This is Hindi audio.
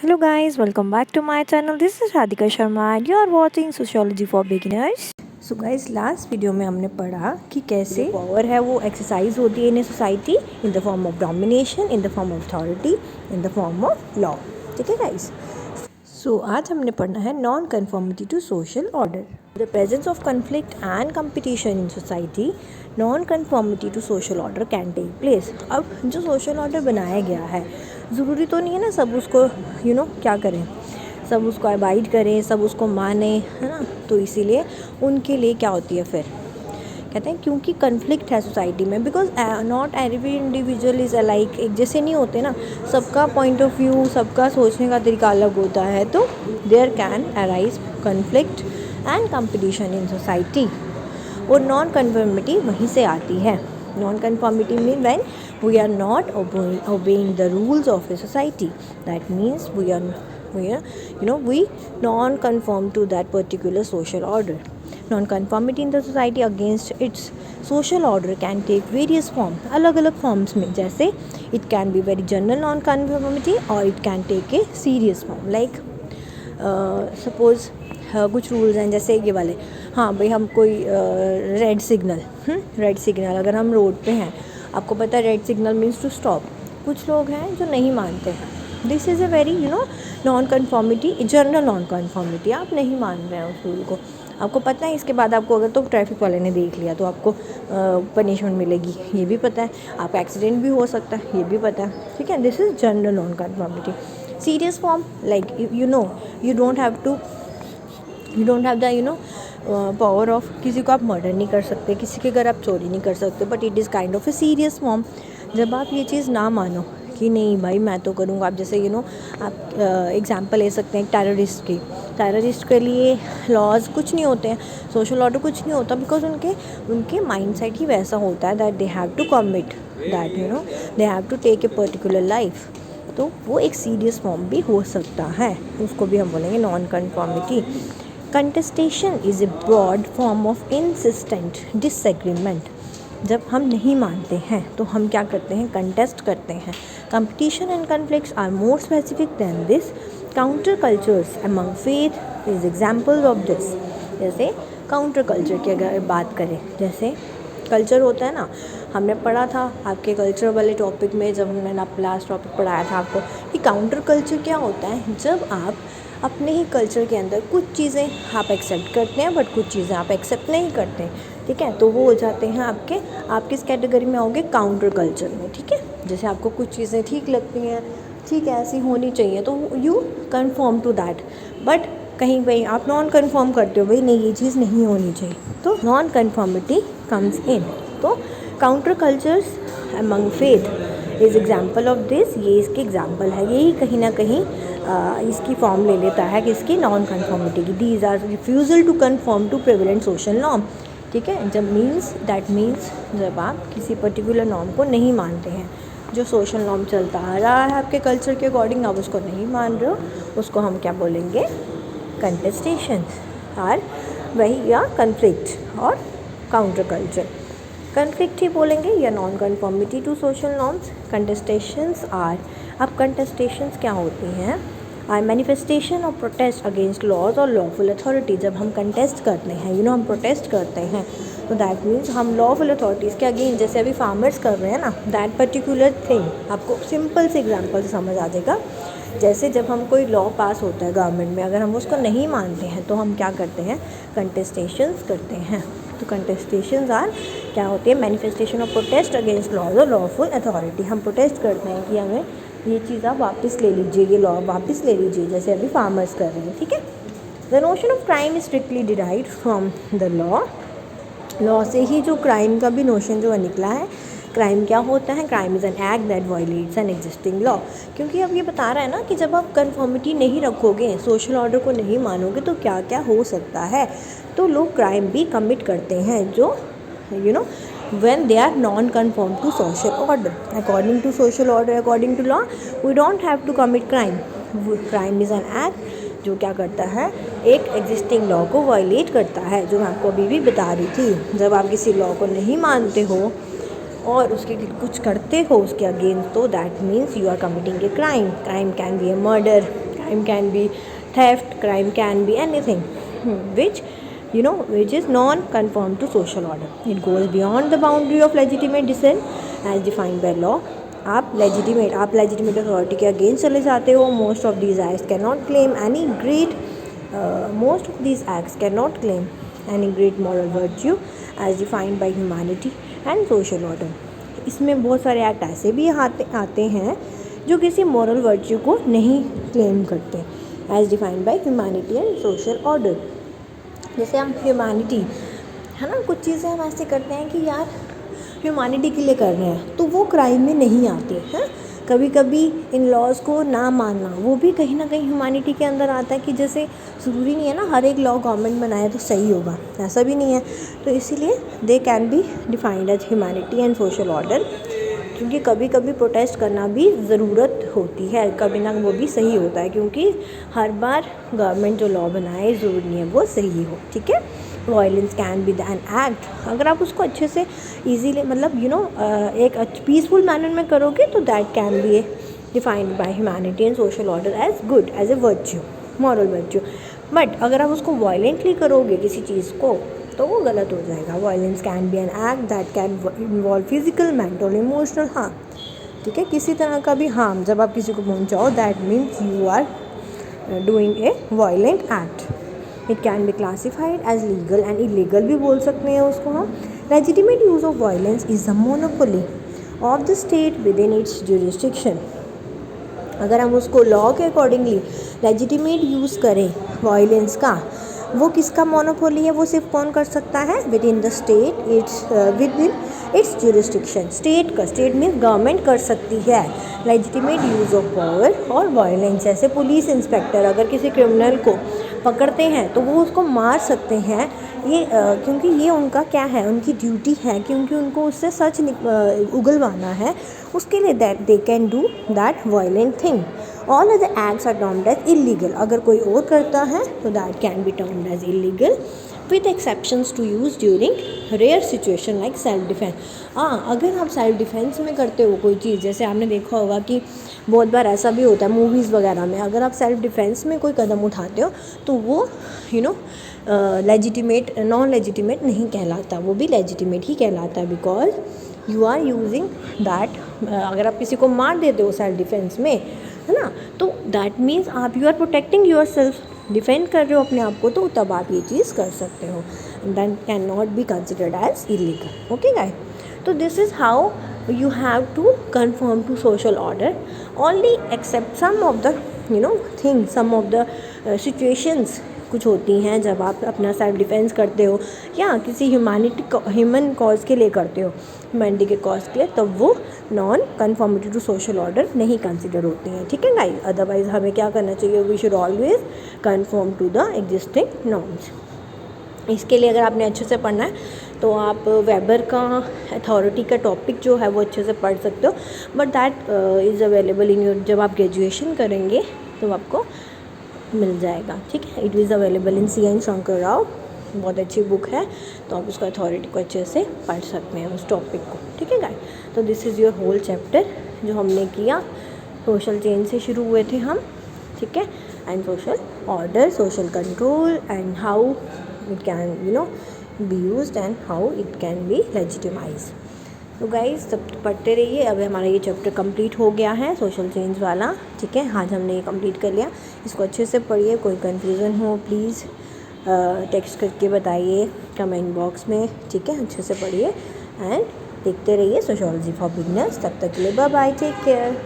Hello guys, welcome back to my channel. This is Radhika Sharma and you are watching Sociology for Beginners. So guys last video में हमने पढ़ा कि कैसे पावर है वो एक्सरसाइज होती है in a society in the form of domination, in the form of authority, in the form of law. ठीक है गाइस. सो आज हमने पढ़ना है non conformity to social order. The presence of conflict and competition in society, non conformity to social order can take place. अब जो सोशल ऑर्डर बनाया गया है ज़रूरी तो नहीं है ना सब उसको क्या करें, सब उसको अबाइड करें, सब उसको माने, है ना. तो इसीलिए उनके लिए क्या होती है फिर कहते हैं क्योंकि कन्फ्लिक्ट है सोसाइटी में, because not every individual is alike. एक जैसे नहीं होते ना, सबका पॉइंट ऑफ व्यू, सबका सोचने का तरीका अलग होता है. तो there can arise conflict and competition in society. और नॉन कन्फर्मिटी वहीं से आती है. Non conformity mean when we are not obeying the rules of a society. That means we non-conform to that particular social order. Non-conformity in the society against its social order can take various forms. अलग अलग forms में, जैसे it can be very general non-conformity or it can take a serious form. Like suppose कुछ रूल्स हैं जैसे ये वाले. हाँ भाई, हम कोई रेड सिग्नल अगर हम रोड पे हैं, आपको पता है red signal means to stop. कुछ लोग हैं जो नहीं मानते हैं. This is a very non conformity, general non conformity. आप नहीं मान रहे हैं उस रूल को, आपको पता है इसके बाद आपको अगर तो ट्रैफिक वाले ने देख लिया तो आपको पनिशमेंट मिलेगी, ये भी पता है. आपका एक्सीडेंट भी हो सकता है, ये भी पता है. ठीक है, this is general non conformity. Serious form like you don't have the power of, किसी को आप मर्डर नहीं कर सकते, किसी के घर आप चोरी नहीं कर सकते, but it is kind of a serious form. जब आप ये चीज़ ना मानो कि नहीं भाई मैं तो करूँगा. आप जैसे आप एग्जांपल ले सकते हैं टेररिस्ट की. टेररिस्ट के लिए लॉज कुछ नहीं होते हैं, सोशल ऑर्डर कुछ नहीं होता, बिकॉज उनके माइंड सेट ही वैसा होता है that they have to commit, that they have to take a particular life. तो वो एक सीरियस फॉर्म भी हो सकता है, उसको भी हम बोलेंगे non conformity. Contestation is a broad form of insistent disagreement. जब हम नहीं मानते हैं तो हम क्या करते हैं, कंटेस्ट करते हैं. Competition and conflicts are more specific than this. Counter cultures among faith is example of this. जैसे काउंटर कल्चर की अगर बात करें, जैसे कल्चर होता है ना, हमने पढ़ा था आपके कल्चर वाले टॉपिक में, जब मैंने लास्ट टॉपिक पढ़ाया था आपको कि काउंटर कल्चर क्या होता है. जब आप अपने ही कल्चर के अंदर कुछ चीज़ें आप एक्सेप्ट करते हैं बट कुछ चीज़ें आप एक्सेप्ट नहीं करते हैं. ठीक है, तो वो हो जाते हैं आप किस कैटेगरी में आओगे, काउंटर कल्चर में. ठीक है, जैसे आपको कुछ चीज़ें ठीक लगती हैं, ठीक है ऐसी होनी चाहिए, तो you conform to that. But कहीं आप नॉन कन्फर्म करते हो, भाई नहीं ये चीज़ नहीं होनी चाहिए, तो नॉन कन्फर्मिटी कम्स इन. तो counter cultures among faith is example of this. ये इसके एग्जाम्पल है, यही कहीं ना कहीं इसकी फॉर्म ले लेता है कि इसकी नॉन कन्फॉर्मिटी की. These are refusal to conform to prevalent social norm. ठीक है, दैट मीन्स जब आप किसी पर्टिकुलर नॉर्म को नहीं मानते हैं, जो सोशल नॉर्म चलता आ रहा है आपके कल्चर के अकॉर्डिंग, आप उसको नहीं मान रहे हो, उसको हम क्या बोलेंगे, कंटेस्टेशन. और वही या कन्फ्लिक्ट और काउंटर कल्चर. कन्फ्लिक्ट ही बोलेंगे या non conformity to social norms. Contestations are, अब कंटेस्टेशंस क्या होती हैं, are manifestation of protest against laws और लॉफुल अथॉरिटी. जब हम कंटेस्ट करते हैं, हम प्रोटेस्ट करते हैं, तो दैट मीन्स हम लॉफुल अथॉरिटीज़ के अगेंस्ट, जैसे अभी फार्मर्स कर रहे हैं ना, दैट पर्टिकुलर थिंग. आपको सिंपल से एग्जांपल से समझ आ जाएगा. जैसे जब हम कोई लॉ पास होता है गवर्नमेंट में, अगर हम उसको नहीं मानते हैं तो हम क्या करते हैं, कंटेस्टेशंस करते हैं. तो कंटेस्टेशंस आर क्या होती है, manifestation of protest against laws और लॉफुल अथॉरिटी. हम प्रोटेस्ट करते हैं कि हमें ये चीज़ आप वापस ले लीजिए, ये लॉ वापस ले लीजिए, जैसे अभी फार्मर्स कर रहे हैं. ठीक है, the notion of crime is strictly derived from the law से ही जो क्राइम का भी नोशन जो निकला है. क्राइम क्या होता है, crime is an act that violets an existing law. क्योंकि अब ये बता रहा है ना कि जब आप कन्फॉर्मिटी नहीं रखोगे, सोशल ऑर्डर को नहीं मानोगे, तो क्या क्या हो सकता है. तो लोग क्राइम भी कमिट करते हैं जो when they are non-conform to social order. According to social order, according to law, we don't have to commit crime. Crime is an act जो क्या करता है, एक एग्जिस्टिंग लॉ को वायलेट करता है, जो मैं आपको अभी भी बता रही थी. जब आप किसी लॉ को नहीं मानते हो और उसके कुछ करते हो उसके अगेंस्ट, तो that means you are committing a crime. Crime can be a murder, crime can be theft, crime can be anything which which is non-conform to social order. It goes beyond the boundary of legitimate dissent as defined by law. आप legitimate अथॉरिटी के अगेंस्ट चले जाते हो. Most of these acts cannot claim any great moral virtue as defined by humanity and social order. इसमें बहुत सारे एक्ट ऐसे भी आते हैं जो किसी मॉरल वर्च्यू को नहीं क्लेम करते as defined by humanity and social order. जैसे हम ह्यूमैनिटी है ना, कुछ चीज़ें हम ऐसे करते हैं कि यार ह्यूमैनिटी के लिए कर रहे हैं तो वो क्राइम में नहीं आती है. कभी कभी इन लॉज को ना मानना वो भी कहीं ना कहीं ह्यूमैनिटी के अंदर आता है कि जैसे ज़रूरी नहीं है ना हर एक लॉ गवर्नमेंट बनाए तो सही होगा, ऐसा भी नहीं है. तो इसीलिए they can be defined as humanity and social order. क्योंकि कभी कभी प्रोटेस्ट करना भी ज़रूरत होती है, कभी ना वो भी सही होता है, क्योंकि हर बार गवर्नमेंट जो लॉ बनाए ज़रूरी नहीं है वो सही हो. ठीक है. Violence can be an act. अगर आप उसको अच्छे से ईजीली मतलब एक पीसफुल मैनर में करोगे तो that can be defined by humanity and social order as good, as a virtue, moral virtue. But अगर आप उसको वायलेंटली करोगे किसी चीज़ को तो वो गलत हो जाएगा. Violence can be an act that can involve physical, mental, emotional harm. ठीक है. किसी तरह का भी हार्म जब आप किसी को पहुंचाओ that means you are doing a violent act. It can be classified as legal and illegal भी बोल सकते हैं उसको हम. Legitimate use of violence is a monopoly of the state within its jurisdiction. अगर हम उसको लॉ के अकॉर्डिंगली लेजिटिमेट यूज़ करें वायलेंस का, वो किसका मोनोपोली है? वो सिर्फ कौन कर सकता है? With in the state within its jurisdiction. State का, स्टेट मीन्स गवर्नमेंट कर सकती है लेजिटिमेट यूज़ ऑफ पावर और वायलेंस. जैसे पुलिस इंस्पेक्टर अगर किसी क्रिमिनल को पकड़ते हैं तो वो उसको मार सकते हैं, ये क्योंकि ये उनका क्या है, उनकी ड्यूटी है, क्योंकि उनको उससे सच उगलवाना है. उसके लिए that they can do that violent thing. All other acts are termed as illegal. अगर कोई और करता है तो that can be termed as illegal with exceptions to use during rare situation like self defence. हाँ, अगर आप सेल्फ डिफेंस में करते हो कोई चीज़, जैसे आपने देखा होगा कि बहुत बार ऐसा भी होता है मूवीज़ वगैरह में, अगर आप सेल्फ डिफेंस में कोई कदम उठाते हो तो वो लेजिटिमेट, नॉन लेजिटिमेट नहीं कहलाता, वो भी लेजिटिमेट ही कहलाता है. Because you are using that. अगर आप किसी को मार देते हो सेल्फ डिफेंस में, है ना, तो दैट मीन्स आप you are protecting yourself, defend कर रहे हो अपने आप को, तो तब आप ये चीज़ कर सकते हो. Then can not be considered as illegal. Okay guys. तो this is how you have to conform to social order only except some of the things, some of the situations कुछ होती हैं जब आप अपना सेल्फ डिफेंस करते हो या किसी ह्यूमन कॉज के लिए करते हो, ह्यूमैनिटी के कॉज के लिए, तब वो non conformity to social order नहीं कंसिडर होती हैं. ठीक है गाइस. अदरवाइज हमें क्या करना चाहिए? We should always conform to the existing norms. इसके लिए अगर आपने अच्छे से पढ़ना है तो आप वेबर का अथॉरिटी का टॉपिक जो है वो अच्छे से पढ़ सकते हो. But that is available in your, जब आप ग्रेजुएशन करेंगे तो आपको मिल जाएगा. ठीक है. It is available in CN Shankar Rao. बहुत अच्छी बुक है, तो आप उसका अथॉरिटी को अच्छे से पढ़ सकते हैं उस टॉपिक को. ठीक है गाइस. तो this is your whole chapter जो हमने किया. सोशल चेंज से शुरू हुए थे हम. ठीक है. And social order, social control and how it can be used and how it can be legitimized. तो गाइस सब पढ़ते रहिए. अब हमारा ये चैप्टर कंप्लीट हो गया है सोशल चेंज वाला. ठीक है. आज हमने ये कंप्लीट कर लिया. इसको अच्छे से पढ़िए. कोई कन्फ्यूज़न हो प्लीज़ टेक्स्ट करके बताइए कमेंट बॉक्स में. ठीक है. अच्छे से पढ़िए एंड देखते रहिए सोशियोलॉजी फॉर बिगनर्स. तब तक के लिए बाय बाय. Take care.